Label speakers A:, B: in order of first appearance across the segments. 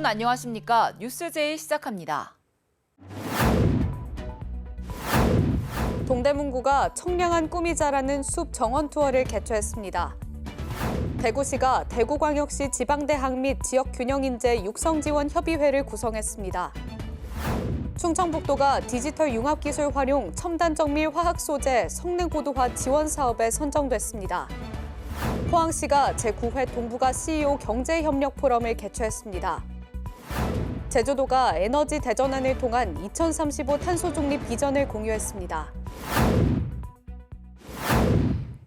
A: 여러분 안녕하십니까? 뉴스제이 시작합니다.
B: 동대문구가 청량한 꿈이 자라는 숲 정원 투어를 개최했습니다. 대구시가 대구광역시 지방대학 및 지역균형인재 육성지원협의회를 구성했습니다. 충청북도가 디지털 융합기술 활용 첨단 정밀 화학 소재 성능 고도화 지원 사업에 선정됐습니다. 포항시가 제9회 동북아 CEO 경제협력 포럼을 개최했습니다. 제주도가 에너지 대전환을 통한 2035 탄소 중립 비전을 공유했습니다.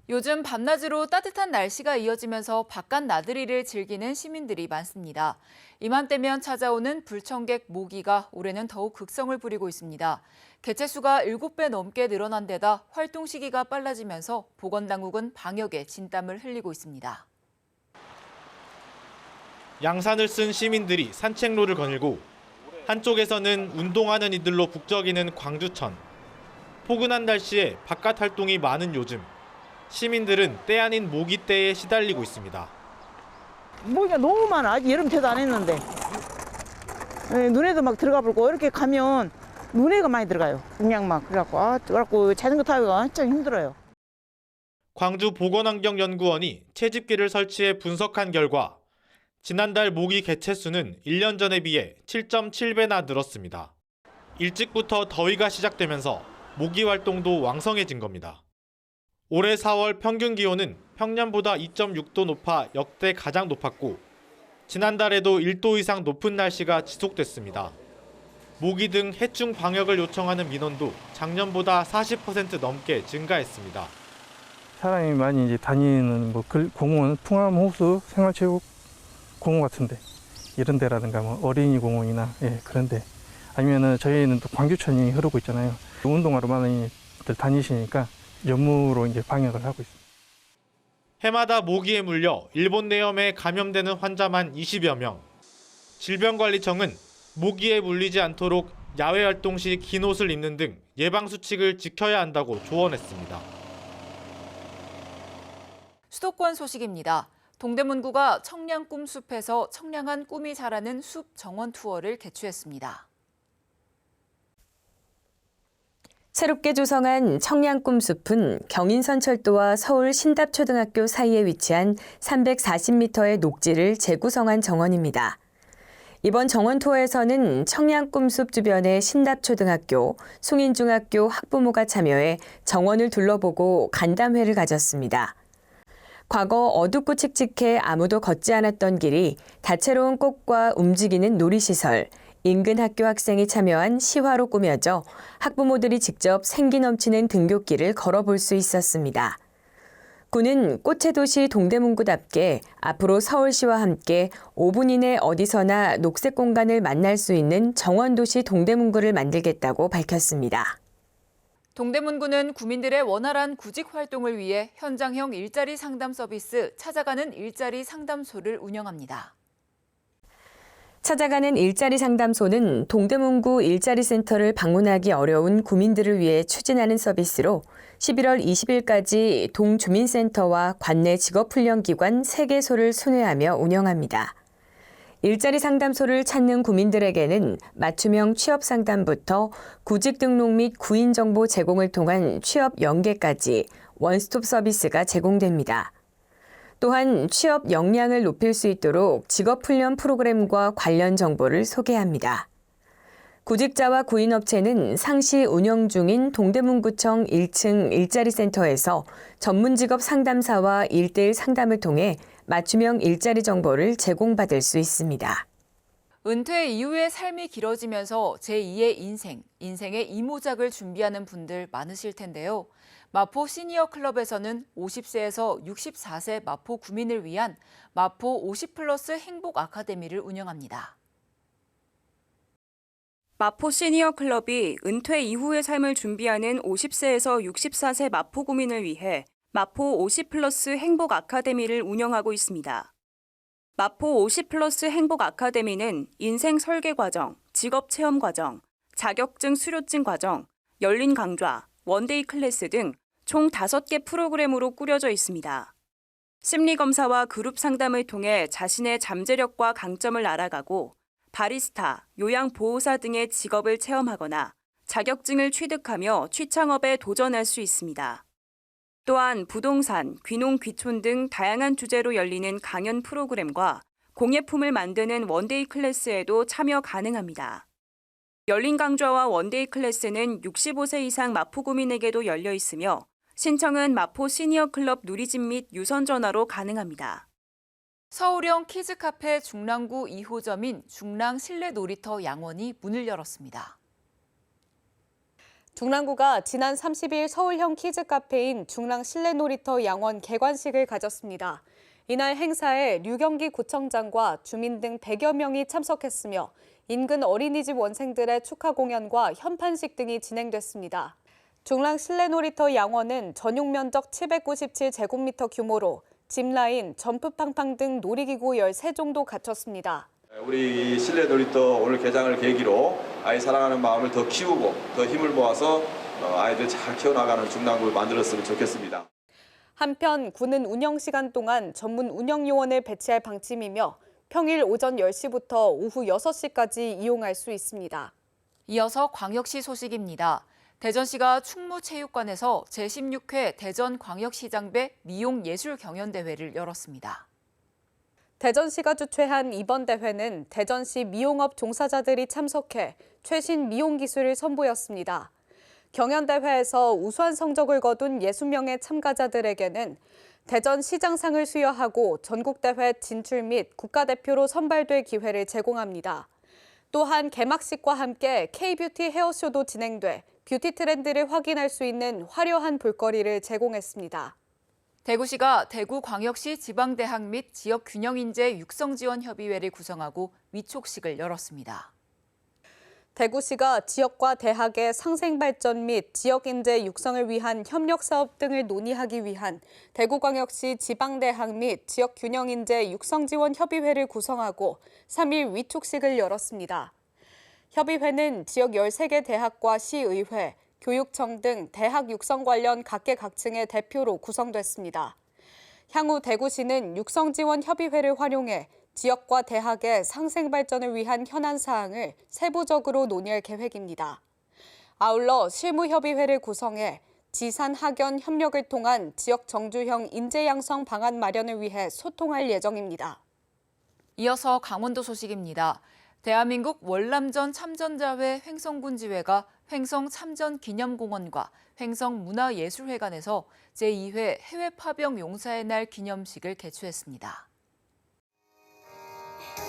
A: 요즘 밤낮으로 따뜻한 날씨가 이어지면서 바깥 나들이를 즐기는 시민들이 많습니다. 이맘때면 찾아오는 불청객 모기가 올해는 더욱 극성을 부리고 있습니다. 개체수가 7배 넘게 늘어난 데다 활동 시기가 빨라지면서 보건당국은 방역에 진땀을 흘리고 있습니다.
C: 양산을 쓴 시민들이 산책로를 거닐고 한쪽에서는 운동하는 이들로 북적이는 광주천. 포근한 날씨에 바깥 활동이 많은 요즘. 시민들은 때 아닌 모기때에 시달리고 있습니다.
D: 모기가 너무 많아. 아직 여름 태도 안 했는데. 눈에도 막 들어가 버리고 이렇게 가면 눈에가 많이 들어가요. 그냥 막 그래갖고 자전거 타기가 진짜 힘들어요.
C: 광주 보건환경연구원이 채집기를 설치해 분석한 결과 지난달 모기 개체수는 1년 전에 비해 7.7배나 늘었습니다. 일찍부터 더위가 시작되면서 모기 활동도 왕성해진 겁니다. 올해 4월 평균 기온은 평년보다 2.6도 높아 역대 가장 높았고 지난달에도 1도 이상 높은 날씨가 지속됐습니다. 모기 등 해충 방역을 요청하는 민원도 작년보다 40% 넘게 증가했습니다.
E: 사람이 많이 이제 다니는 공원, 풍암호수, 생활체육 공원 같은데 이런 데라든가 어린이 공원이나 그런데 아니면은 저희는 또 광주천이 흐르고 있잖아요. 운동하러 많이들 다니시니까 연무로 이제 방역을 하고 있습니다.
C: 해마다 모기에 물려 일본 내염에 감염되는 환자만 20여 명. 질병관리청은 모기에 물리지 않도록 야외 활동 시 긴 옷을 입는 등 예방 수칙을 지켜야 한다고 조언했습니다.
A: 수도권 소식입니다. 동대문구가 청량꿈 숲에서 청량한 꿈이 자라는 숲 정원 투어를 개최했습니다.
F: 새롭게 조성한 청량꿈숲은 경인선철도와 서울 신답초등학교 사이에 위치한 340m의 녹지를 재구성한 정원입니다. 이번 정원 투어에서는 청량꿈숲 주변의 신답초등학교, 숭인중학교 학부모가 참여해 정원을 둘러보고 간담회를 가졌습니다. 과거 어둡고 칙칙해 아무도 걷지 않았던 길이 다채로운 꽃과 움직이는 놀이시설, 인근 학교 학생이 참여한 시화로 꾸며져 학부모들이 직접 생기 넘치는 등굣길을 걸어볼 수 있었습니다. 구는 꽃의 도시 동대문구답게 앞으로 서울시와 함께 5분 이내 어디서나 녹색 공간을 만날 수 있는 정원도시 동대문구를 만들겠다고 밝혔습니다.
A: 동대문구는 구민들의 원활한 구직 활동을 위해 현장형 일자리 상담 서비스 찾아가는 일자리 상담소를 운영합니다.
F: 찾아가는 일자리 상담소는 동대문구 일자리센터를 방문하기 어려운 구민들을 위해 추진하는 서비스로 11월 20일까지 동주민센터와 관내 직업훈련기관 3개소를 순회하며 운영합니다. 일자리 상담소를 찾는 구민들에게는 맞춤형 취업 상담부터 구직 등록 및 구인 정보 제공을 통한 취업 연계까지 원스톱 서비스가 제공됩니다. 또한 취업 역량을 높일 수 있도록 직업훈련 프로그램과 관련 정보를 소개합니다. 구직자와 구인업체는 상시 운영 중인 동대문구청 1층 일자리센터에서 전문직업 상담사와 1:1 상담을 통해 맞춤형 일자리 정보를 제공받을 수 있습니다.
A: 은퇴 이후의 삶이 길어지면서 제2의 인생의 이모작을 준비하는 분들 많으실 텐데요. 마포 시니어 클럽에서는 50세에서 64세 마포 구민을 위한 마포 50플러스 행복 아카데미를 운영합니다.
G: 마포 시니어 클럽이 은퇴 이후의 삶을 준비하는 50세에서 64세 마포 구민을 위해 마포 50플러스 행복 아카데미를 운영하고 있습니다. 마포 50플러스 행복 아카데미는 인생 설계 과정, 직업 체험 과정, 자격증 수료증 과정, 열린 강좌, 원데이 클래스 등 총 5개 프로그램으로 꾸려져 있습니다. 심리검사와 그룹 상담을 통해 자신의 잠재력과 강점을 알아가고 바리스타, 요양보호사 등의 직업을 체험하거나 자격증을 취득하며 취창업에 도전할 수 있습니다. 또한 부동산, 귀농, 귀촌 등 다양한 주제로 열리는 강연 프로그램과 공예품을 만드는 원데이 클래스에도 참여 가능합니다. 열린 강좌와 원데이 클래스는 65세 이상 마포구민에게도 열려 있으며 신청은 마포 시니어 클럽 누리집 및 유선 전화로 가능합니다.
A: 서울형 키즈카페 중랑구 2호점인 중랑 실내 놀이터 양원이 문을 열었습니다.
B: 중랑구가 지난 30일 서울형 키즈카페인 중랑 실내놀이터 양원 개관식을 가졌습니다. 이날 행사에 류경기 구청장과 주민 등 100여 명이 참석했으며 인근 어린이집 원생들의 축하 공연과 현판식 등이 진행됐습니다. 중랑 실내놀이터 양원은 전용 면적 797제곱미터 규모로 짚라인, 점프팡팡 등 놀이기구 13종도 갖췄습니다.
H: 우리 실내 놀이터 오늘 개장을 계기로 아이 사랑하는 마음을 더 키우고 더 힘을 모아서 아이들 잘 키워나가는 중랑구를 만들었으면 좋겠습니다.
B: 한편 구는 운영 시간 동안 전문 운영 요원을 배치할 방침이며 평일 오전 10시부터 오후 6시까지 이용할 수 있습니다.
A: 이어서 광역시 소식입니다. 대전시가 충무체육관에서 제16회 대전광역시장배 미용예술경연대회를 열었습니다.
B: 대전시가 주최한 이번 대회는 대전시 미용업 종사자들이 참석해 최신 미용 기술을 선보였습니다. 경연대회에서 우수한 성적을 거둔 60명의 참가자들에게는 대전시장상을 수여하고 전국대회 진출 및 국가대표로 선발될 기회를 제공합니다. 또한 개막식과 함께 K-뷰티 헤어쇼도 진행돼 뷰티 트렌드를 확인할 수 있는 화려한 볼거리를 제공했습니다.
A: 대구시가 대구광역시 지방대학 및 지역균형인재 육성지원협의회를 구성하고 위촉식을 열었습니다.
B: 대구시가 지역과 대학의 상생발전 및 지역인재 육성을 위한 협력사업 등을 논의하기 위한 대구광역시 지방대학 및 지역균형인재 육성지원협의회를 구성하고 3일 위촉식을 열었습니다. 협의회는 지역 13개 대학과 시의회, 교육청 등 대학 육성 관련 각계각층의 대표로 구성됐습니다. 향후 대구시는 육성지원협의회를 활용해 지역과 대학의 상생발전을 위한 현안 사항을 세부적으로 논의할 계획입니다. 아울러 실무협의회를 구성해 지산 학연 협력을 통한 지역 정주형 인재 양성 방안 마련을 위해 소통할 예정입니다.
A: 이어서 강원도 소식입니다. 대한민국 월남전 참전자회 횡성군지회가 횡성참전기념공원과 횡성문화예술회관에서 제2회 해외파병 용사의 날 기념식을 개최했습니다.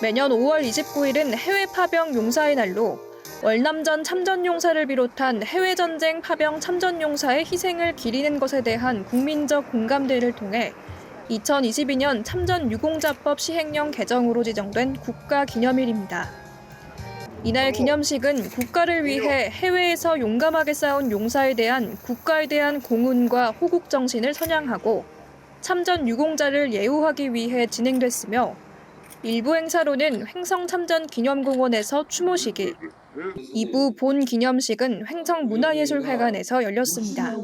I: 매년 5월 29일은 해외 파병 용사의 날로 월남전 참전 용사를 비롯한 해외 전쟁 파병 참전 용사의 희생을 기리는 것에 대한 국민적 공감대를 통해 2022년 참전 유공자법 시행령 개정으로 지정된 국가기념일입니다. 이날 기념식은 국가를 위해 해외에서 용감하게 싸운 용사에 대한 국가에 대한 공훈과 호국 정신을 선양하고 참전 유공자를 예우하기 위해 진행됐으며 일부 행사로는 횡성참전기념공원에서 추모식이, 2부 본 기념식은 횡성문화예술회관에서 열렸습니다.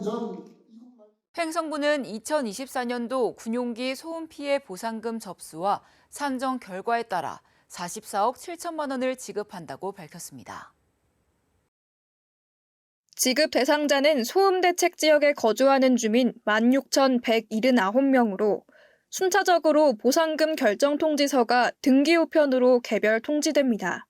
A: 횡성군은 2024년도 군용기 소음 피해 보상금 접수와 산정 결과에 따라 44억 7천만 원을 지급한다고 밝혔습니다.
I: 지급 대상자는 소음 대책 지역에 거주하는 주민 16,179명으로 순차적으로 보상금 결정 통지서가 등기 우편으로 개별 통지됩니다.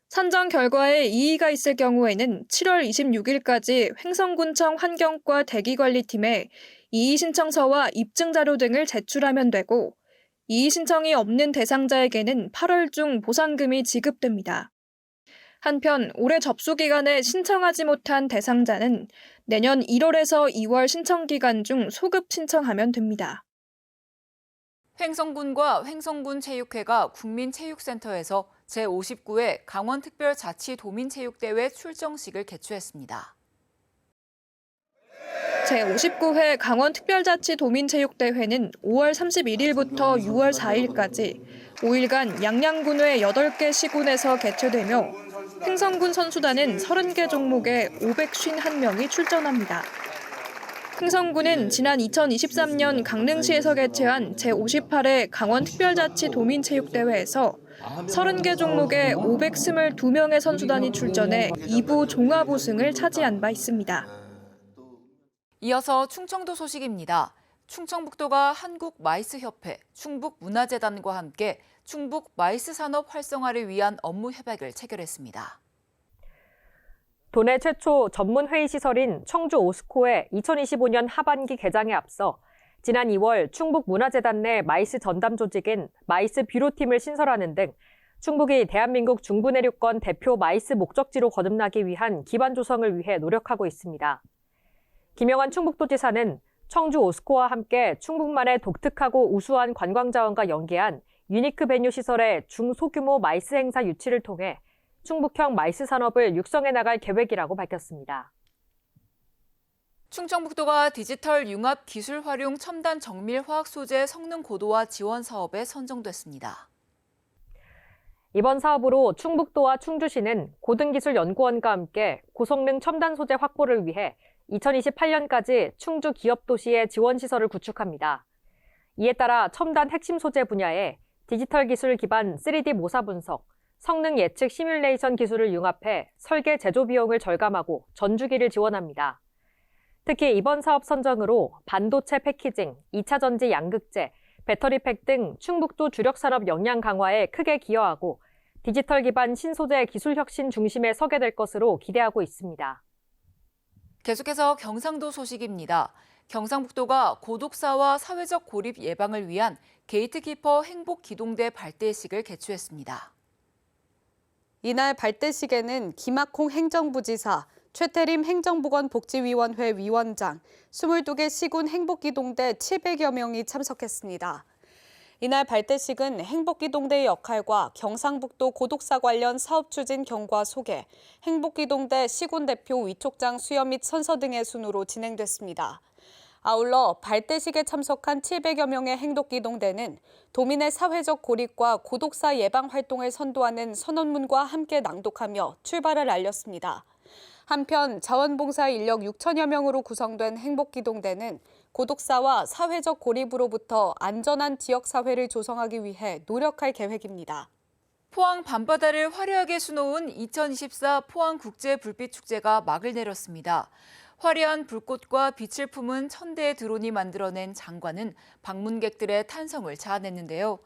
I: 산정 결과에 이의가 있을 경우에는 7월 26일까지 횡성군청 환경과 대기관리팀에 이의 신청서와 입증 자료 등을 제출하면 되고 이의 신청이 없는 대상자에게는 8월 중 보상금이 지급됩니다. 한편 올해 접수 기간에 신청하지 못한 대상자는 내년 1월에서 2월 신청 기간 중 소급 신청하면 됩니다.
A: 횡성군과 횡성군체육회가 국민체육센터에서 제59회 강원특별자치도민체육대회 출정식을 개최했습니다.
I: 제59회 강원특별자치도민체육대회는 5월 31일부터 6월 4일까지 5일간 양양군의 8개 시군에서 개최되며 횡성군 선수단은 30개 종목에 551명이 출전합니다. 횡성군은 지난 2023년 강릉시에서 개최한 제58회 강원특별자치도민체육대회에서 30개 종목에 522명의 선수단이 출전해 2부 종합 우승을 차지한 바 있습니다.
A: 이어서 충청도 소식입니다. 충청북도가 한국마이스협회, 충북문화재단과 함께 충북 마이스 산업 활성화를 위한 업무 협약을 체결했습니다.
J: 도내 최초 전문 회의 시설인 청주 오스코의 2025년 하반기 개장에 앞서 지난 2월 충북문화재단 내 마이스 전담 조직인 마이스 뷰로팀을 신설하는 등 충북이 대한민국 중부내륙권 대표 마이스 목적지로 거듭나기 위한 기반 조성을 위해 노력하고 있습니다. 김영환 충북도지사는 청주 오스코와 함께 충북만의 독특하고 우수한 관광자원과 연계한 유니크 베뉴 시설의 중소규모 마이스 행사 유치를 통해 충북형 마이스 산업을 육성해 나갈 계획이라고 밝혔습니다.
A: 충청북도가 디지털 융합 기술 활용 첨단 정밀 화학 소재 성능 고도화 지원 사업에 선정됐습니다.
J: 이번 사업으로 충북도와 충주시는 고등기술연구원과 함께 고성능 첨단 소재 확보를 위해 2028년까지 충주 기업도시의 지원시설을 구축합니다. 이에 따라 첨단 핵심 소재 분야에 디지털 기술 기반 3D 모사 분석, 성능 예측 시뮬레이션 기술을 융합해 설계 제조 비용을 절감하고 전주기를 지원합니다. 특히 이번 사업 선정으로 반도체 패키징, 2차 전지 양극재, 배터리팩 등 충북도 주력 산업 역량 강화에 크게 기여하고 디지털 기반 신소재 기술 혁신 중심에 서게 될 것으로 기대하고 있습니다.
A: 계속해서 경상도 소식입니다. 경상북도가 고독사와 사회적 고립 예방을 위한 게이트키퍼 행복기동대 발대식을 개최했습니다.
B: 이날 발대식에는 김학홍 행정부지사, 최태림 행정보건복지위원회 위원장, 22개 시군 행복기동대 700여 명이 참석했습니다. 이날 발대식은 행복기동대의 역할과 경상북도 고독사 관련 사업 추진 경과 소개, 행복기동대 시군 대표 위촉장 수여 및 선서 등의 순으로 진행됐습니다. 아울러 발대식에 참석한 700여 명의 행복기동대는 도민의 사회적 고립과 고독사 예방 활동을 선도하는 선언문과 함께 낭독하며 출발을 알렸습니다. 한편 자원봉사 인력 6천여 명으로 구성된 행복기동대는 고독사와 사회적 고립으로부터 안전한 지역사회를 조성하기 위해 노력할 계획입니다.
A: 포항 밤바다를 화려하게 수놓은 2024 포항국제불빛축제가 막을 내렸습니다. 화려한 불꽃과 빛을 품은 1000대의 드론이 만들어낸 장관은 방문객들의 탄성을 자아냈는데요.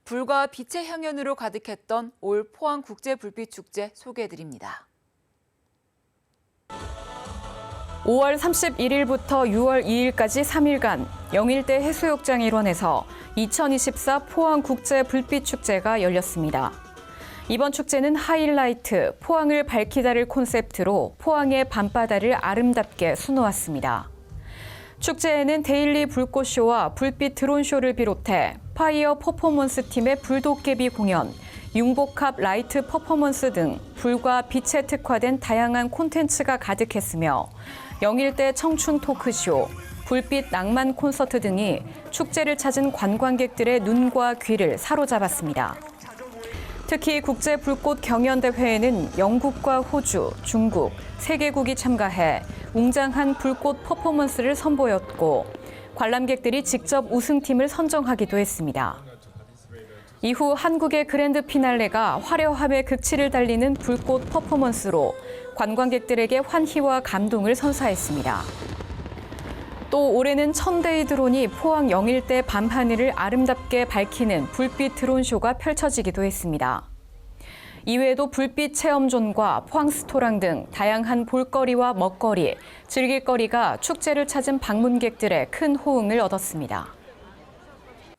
A: 불과 빛의 향연으로 가득했던 올 포항국제불빛축제 소개해드립니다.
K: 5월 31일부터 6월 2일까지 3일간 영일대 해수욕장 일원에서 2024 포항국제불빛축제가 열렸습니다. 이번 축제는 하이라이트, 포항을 밝히다를 콘셉트로 포항의 밤바다를 아름답게 수놓았습니다. 축제에는 데일리 불꽃쇼와 불빛 드론쇼를 비롯해 파이어 퍼포먼스 팀의 불도깨비 공연, 융복합 라이트 퍼포먼스 등 불과 빛에 특화된 다양한 콘텐츠가 가득했으며 영일대 청춘 토크쇼, 불빛 낭만 콘서트 등이 축제를 찾은 관광객들의 눈과 귀를 사로잡았습니다. 특히 국제불꽃 경연대회에는 영국과 호주, 중국, 3개국이 참가해 웅장한 불꽃 퍼포먼스를 선보였고 관람객들이 직접 우승팀을 선정하기도 했습니다. 이후 한국의 그랜드 피날레가 화려함의 극치를 달리는 불꽃 퍼포먼스로 관광객들에게 환희와 감동을 선사했습니다. 또 올해는 1000대의 드론이 포항 영일대 밤하늘을 아름답게 밝히는 불빛 드론쇼가 펼쳐지기도 했습니다. 이외에도 불빛 체험존과 포항스토랑 등 다양한 볼거리와 먹거리, 즐길거리가 축제를 찾은 방문객들의 큰 호응을 얻었습니다.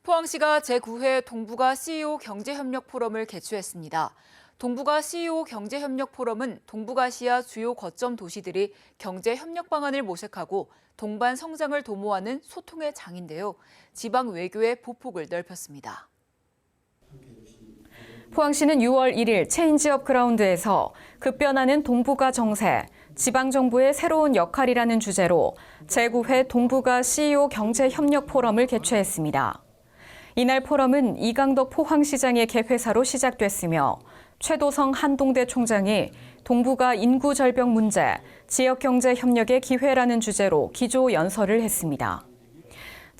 A: 포항시가 제9회 동북아 CEO 경제협력 포럼을 개최했습니다. 동북아 CEO 경제협력 포럼은 동북아시아 주요 거점 도시들이 경제협력 방안을 모색하고 동반 성장을 도모하는 소통의 장인데요. 지방 외교의 보폭을 넓혔습니다.
K: 포항시는 6월 1일 체인지업 그라운드에서 급변하는 동북아 정세, 지방정부의 새로운 역할이라는 주제로 제9회 동북아 CEO 경제협력 포럼을 개최했습니다. 이날 포럼은 이강덕 포항시장의 개회사로 시작됐으며 최도성 한동대 총장이 동북아 인구 절벽 문제, 지역경제 협력의 기회라는 주제로 기조 연설을 했습니다.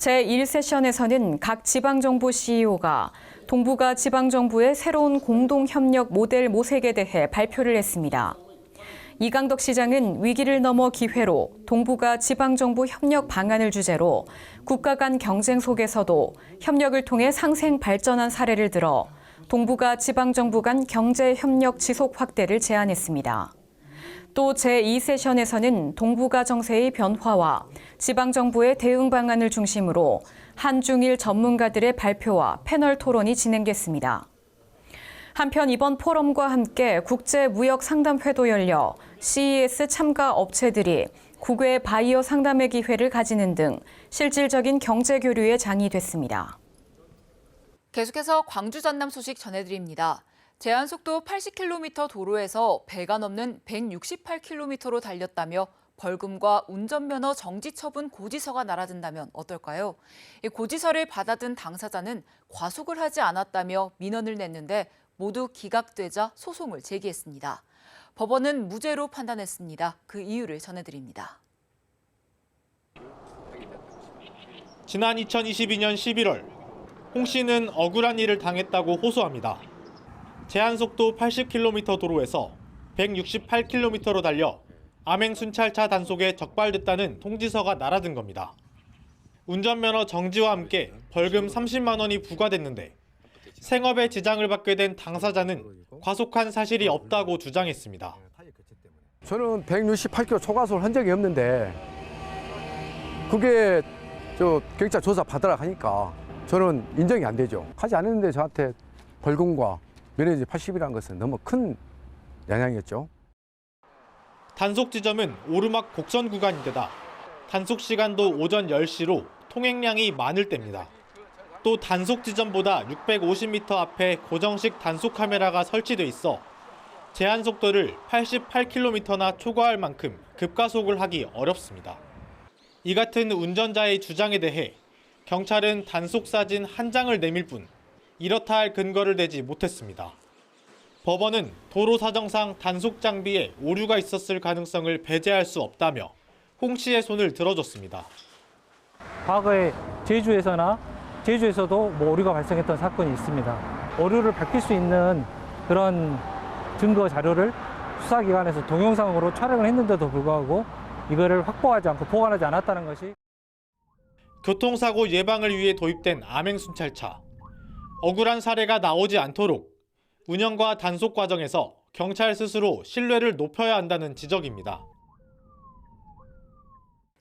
K: 제1세션에서는 각 지방정부 CEO가 동북아 지방정부의 새로운 공동협력 모델 모색에 대해 발표를 했습니다. 이강덕 시장은 위기를 넘어 기회로 동북아 지방정부 협력 방안을 주제로 국가 간 경쟁 속에서도 협력을 통해 상생 발전한 사례를 들어 동북아 지방정부 간 경제협력 지속 확대를 제안했습니다. 또 제2세션에서는 동북아 정세의 변화와 지방정부의 대응 방안을 중심으로 한중일 전문가들의 발표와 패널 토론이 진행됐습니다. 한편 이번 포럼과 함께 국제무역상담회도 열려 CES 참가 업체들이 국외 바이어 상담의 기회를 가지는 등 실질적인 경제교류의 장이 됐습니다.
A: 계속해서 광주 전남 소식 전해드립니다. 제한속도 80km 도로에서 배가 넘는 168km로 달렸다며 벌금과 운전면허 정지 처분 고지서가 날아든다면 어떨까요? 이 고지서를 받아든 당사자는 과속을 하지 않았다며 민원을 냈는데 모두 기각되자 소송을 제기했습니다. 법원은 무죄로 판단했습니다. 그 이유를 전해드립니다.
C: 지난 2022년 11월 홍 씨는 억울한 일을 당했다고 호소합니다. 제한속도 80km 도로에서 168km로 달려 암행 순찰차 단속에 적발됐다는 통지서가 날아든 겁니다. 운전면허 정지와 함께 벌금 30만 원이 부과됐는데 생업에 지장을 받게 된 당사자는 과속한 사실이 없다고 주장했습니다.
L: 저는 168km 초과속을 한 적이 없는데 그게 경찰 조사 받으라 하니까 저는 인정이 안 되죠. 하지 않았는데 저한테 벌금과 면허지 80이라는 것은 너무 큰 영향이었죠.
C: 단속 지점은 오르막 곡선 구간인데다 단속 시간도 오전 10시로 통행량이 많을 때입니다. 또 단속 지점보다 650m 앞에 고정식 단속 카메라가 설치돼 있어 제한 속도를 88km나 초과할 만큼 급가속을 하기 어렵습니다. 이 같은 운전자의 주장에 대해 경찰은 단속 사진 한 장을 내밀 뿐 이렇다 할 근거를 대지 못했습니다. 법원은 도로 사정상 단속 장비에 오류가 있었을 가능성을 배제할 수 없다며 홍 씨의 손을 들어줬습니다.
E: 과거에 제주에서도 오류가 발생했던 사건이 있습니다. 오류를 밝힐 수 있는 그런 증거 자료를 수사기관에서 동영상으로 촬영을 했는데도 불구하고 이거를 확보하지 않고 보관하지 않았다는 것이
C: 교통사고 예방을 위해 도입된 암행순찰차. 억울한 사례가 나오지 않도록 운영과 단속 과정에서 경찰 스스로 신뢰를 높여야 한다는 지적입니다.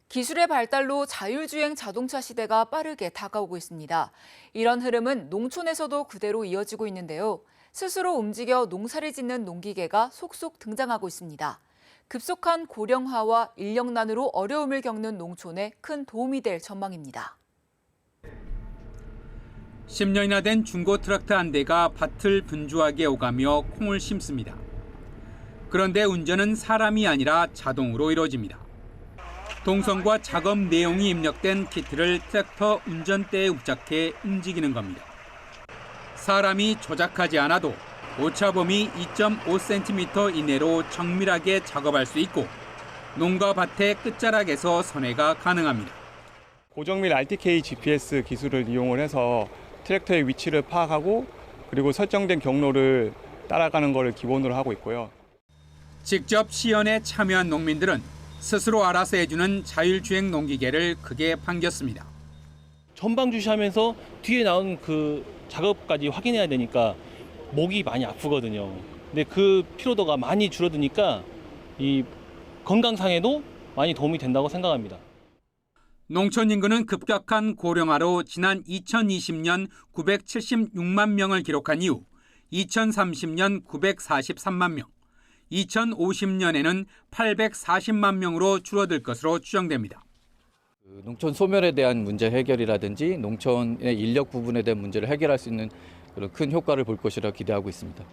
A: 기술의 발달로 자율주행 자동차 시대가 빠르게 다가오고 있습니다. 이런 흐름은 농촌에서도 그대로 이어지고 있는데요. 스스로 움직여 농사를 짓는 농기계가 속속 등장하고 있습니다. 급속한 고령화와 인력난으로 어려움을 겪는 농촌에 큰 도움이 될 전망입니다.
M: 10년이나 된 중고 트랙터 한 대가 밭을 분주하게 오가며 콩을 심습니다. 그런데 운전은 사람이 아니라 자동으로 이루어집니다. 동선과 작업 내용이 입력된 키트를 트랙터 운전대에 부착해 움직이는 겁니다. 사람이 조작하지 않아도 오차범위 2.5cm 이내로 정밀하게 작업할 수 있고 농가 밭의 끝자락에서 선회가 가능합니다.
N: 고정밀 RTK GPS 기술을 이용을 해서 트랙터의 위치를 파악하고 그리고 설정된 경로를 따라가는 것을 기본으로 하고 있고요.
M: 직접 시연에 참여한 농민들은 스스로 알아서 해주는 자율주행 농기계를 크게 반겼습니다.
O: 전방 주시하면서 뒤에 나온 그 작업까지 확인해야 되니까 목이 많이 아프거든요. 근데 그 피로도가 많이 줄어드니까 이 건강상에도 많이 도움이 된다고 생각합니다.
M: 농촌 인구는 급격한 고령화로 지난 2020년 976만 명을 기록한 이후 2030년 943만 명, 2050년에는 840만 명으로 줄어들 것으로 추정됩니다.
P: 농촌 소멸에 대한 문제 해결이라든지 농촌의 인력 부분에 대한 문제를 해결할 수 있는 그런 큰 효과를 볼 것이라 기대하고 있습니다.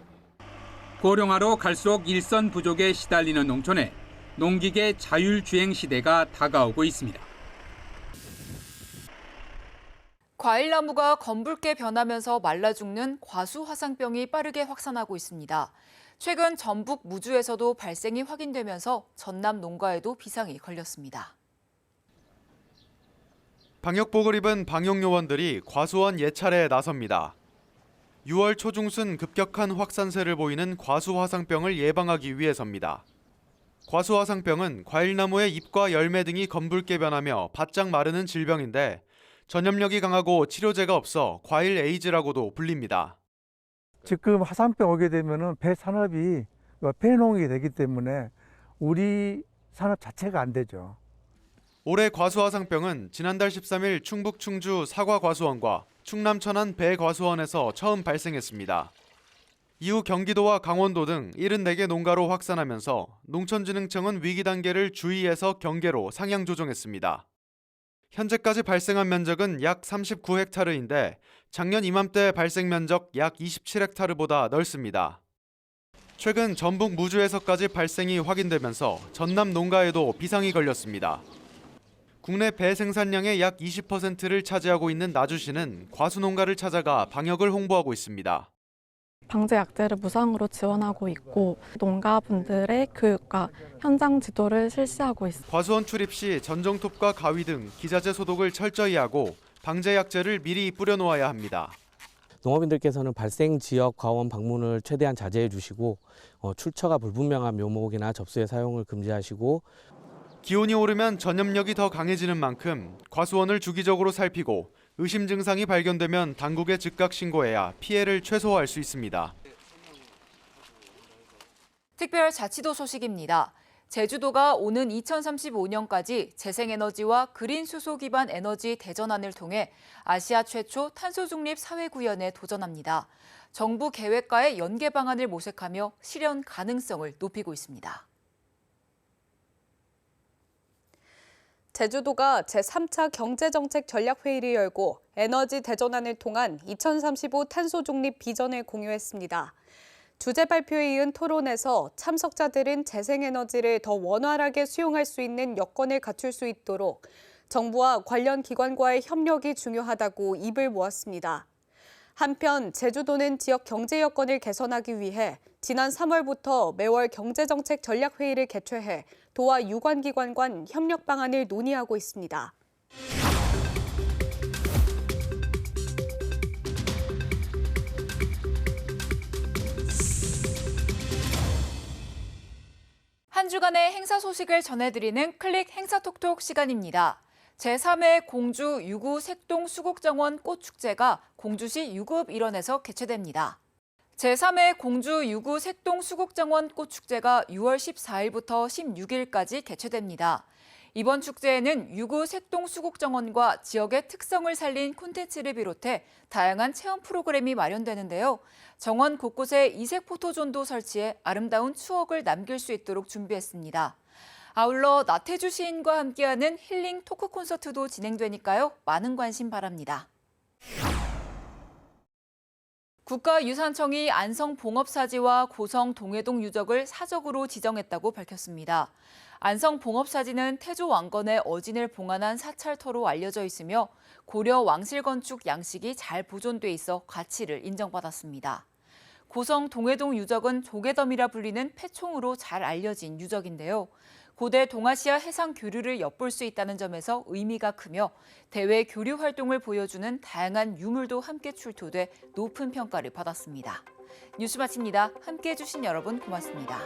M: 고령화로 갈수록 일선 부족에 시달리는 농촌에 농기계 자율주행 시대가 다가오고 있습니다.
A: 과일나무가 검붉게 변하면서 말라 죽는 과수화상병이 빠르게 확산하고 있습니다. 최근 전북 무주에서도 발생이 확인되면서 전남 농가에도 비상이 걸렸습니다.
Q: 방역복을 입은 방역요원들이 과수원 예찰에 나섭니다. 6월 초중순 급격한 확산세를 보이는 과수화상병을 예방하기 위해서입니다. 과수화상병은 과일나무의 잎과 열매 등이 검붉게 변하며 바짝 마르는 질병인데 전염력이 강하고 치료제가 없어 과일 에이즈라고도 불립니다.
E: 지금 화상병 오게 되면은 배 산업이 폐농이 되기 때문에 우리 산업 자체가 안 되죠.
Q: 올해 과수화상병은 지난달 13일 충북 충주 사과과수원과 충남 천안 배과수원에서 처음 발생했습니다. 이후 경기도와 강원도 등 74개 농가로 확산하면서 농촌진흥청은 위기 단계를 주의에서 경계로 상향 조정했습니다. 현재까지 발생한 면적은 약 39헥타르인데 작년 이맘때 발생 면적 약 27헥타르보다 넓습니다. 최근 전북 무주에서까지 발생이 확인되면서 전남 농가에도 비상이 걸렸습니다. 국내 배 생산량의 약 20%를 차지하고 있는 나주시는 과수농가를 찾아가 방역을 홍보하고 있습니다.
R: 방제 약제를 무상으로 지원하고 있고 농가분들의 교육과 현장 지도를 실시하고 있습니다.
Q: 과수원 출입 시 전정톱과 가위 등 기자재 소독을 철저히 하고 방제 약제를 미리 뿌려놓아야 합니다.
S: 농업인들께서는 발생 지역 과원 방문을 최대한 자제해 주시고 출처가 불분명한 묘목이나 접수의 사용을 금지하시고
Q: 기온이 오르면 전염력이 더 강해지는 만큼 과수원을 주기적으로 살피고 의심 증상이 발견되면 당국에 즉각 신고해야 피해를 최소화할 수 있습니다.
A: 특별자치도 소식입니다. 제주도가 오는 2035년까지 재생에너지와 그린 수소 기반 에너지 대전환을 통해 아시아 최초 탄소 중립 사회구현에 도전합니다. 정부 계획과의 연계 방안을 모색하며 실현 가능성을 높이고 있습니다.
B: 제주도가 제3차 경제정책 전략회의를 열고 에너지 대전환을 통한 2035 탄소 중립 비전을 공유했습니다. 주제 발표에 이은 토론에서 참석자들은 재생에너지를 더 원활하게 수용할 수 있는 여건을 갖출 수 있도록 정부와 관련 기관과의 협력이 중요하다고 입을 모았습니다. 한편 제주도는 지역 경제 여건을 개선하기 위해 지난 3월부터 매월 경제정책 전략회의를 개최해 도와 유관기관 간 협력 방안을 논의하고 있습니다.
A: 한 주간의 행사 소식을 전해드리는 클릭 행사톡톡 시간입니다. 제3회 공주 유구 색동 수국정원 꽃축제가 공주시 유급 일원에서 개최됩니다. 제3회 공주 유구 색동 수국정원 꽃축제가 6월 14일부터 16일까지 개최됩니다. 이번 축제에는 유구 색동 수국정원과 지역의 특성을 살린 콘텐츠를 비롯해 다양한 체험 프로그램이 마련되는데요. 정원 곳곳에 이색 포토존도 설치해 아름다운 추억을 남길 수 있도록 준비했습니다. 아울러 나태주 시인과 함께하는 힐링 토크 콘서트도 진행되니까요. 많은 관심 바랍니다. 국가유산청이 안성 봉업사지와 고성 동해동 유적을 사적으로 지정했다고 밝혔습니다. 안성 봉업사지는 태조 왕건의 어진을 봉안한 사찰터로 알려져 있으며 고려 왕실 건축 양식이 잘 보존돼 있어 가치를 인정받았습니다. 고성 동해동 유적은 조개덤이라 불리는 패총으로 잘 알려진 유적인데요. 고대 동아시아 해상 교류를 엿볼 수 있다는 점에서 의미가 크며 대외 교류 활동을 보여주는 다양한 유물도 함께 출토돼 높은 평가를 받았습니다. 뉴스 마칩니다. 함께해 주신 여러분 고맙습니다.